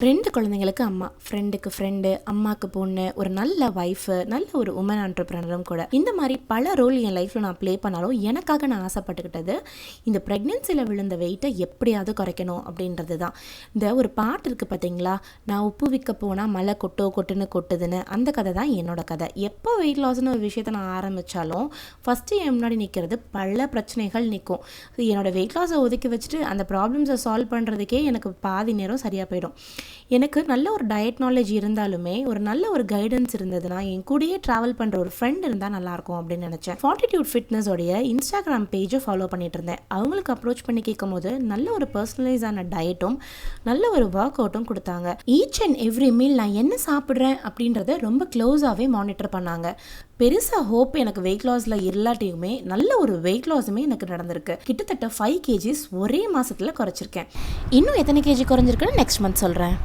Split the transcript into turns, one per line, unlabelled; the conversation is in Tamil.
2 குழந்தைங்களுக்கு அம்மா, ஃப்ரெண்டுக்கு ஃப்ரெண்டு, அம்மாக்கு பொண்ணு, ஒரு நல்ல ஒய்ஃபு, நல்ல ஒரு உமன் ஆண்டர்பிரினரும் கூட. இந்த மாதிரி பல ரோல் என் லைஃப்பில் நான் ப்ளே பண்ணாலும் எனக்காக நான் ஆசைப்பட்டுக்கிட்டது இந்த ப்ரெக்னென்சியில் விழுந்த வெயிட்டை எப்படியாவது குறைக்கணும் அப்படின்றது தான். இந்த ஒரு பாட்டு இருக்குது பார்த்தீங்களா, நான் உப்பு விற்க போனால் மழை கொட்டுன்னு கொட்டுதுன்னு. அந்த கதை தான் என்னோட கதை. எப்போ வெயிட் லாஸ்னு ஒரு விஷயத்தை நான் ஆரம்பித்தாலும் ஃபஸ்ட்டு என் முன்னாடி நிற்கிறது பல பிரச்சனைகள் நிற்கும். என்னோடய வெயிட் லாஸை ஒதுக்கி வச்சுட்டு அந்த ப்ராப்ளம்ஸை சால்வ் பண்ணுறதுக்கே எனக்கு பாதி நேரம் சரியாக போயிடும். எனக்கு நல்ல ஒரு டயட் நாலேஜ் இருந்தாலுமே ஒரு நல்ல ஒரு கைடன்ஸ் இருந்ததுன்னா என் கூடயே ட்ராவல் பண்ணுற ஒரு ஃப்ரெண்ட் இருந்தால் நல்லாயிருக்கும் அப்படின்னு நினச்சேன். ஃபார்ட்டிடியூட் ஃபிட்னஸோடைய இன்ஸ்டாகிராம் பேஜை ஃபாலோ பண்ணிட்டு இருந்தேன். அவங்களுக்கு அப்ரோச் பண்ணி கேட்கும் போது நல்ல ஒரு பர்சனலைஸான டயட்டும் நல்ல ஒரு ஒர்க் அவுட்டும் கொடுத்தாங்க. ஈச் அண்ட் எவ்ரி மீல் நான் என்ன சாப்பிட்றேன் அப்படின்றத ரொம்ப க்ளோஸாகவே மானிட்டர் பண்ணாங்க. பெருசாக ஹோப் எனக்கு வெயிட் லாஸில் இல்லாட்டியுமே நல்ல ஒரு வெயிட் லாஸுமே எனக்கு நடந்திருக்கு. கிட்டத்தட்ட 5 kgs ஒரே மாதத்தில் குறைச்சிருக்கேன். இன்னும் எத்தனை கேஜி குறைஞ்சிருக்குன்னு நெக்ஸ்ட் மந்த் சொல்கிறேன்.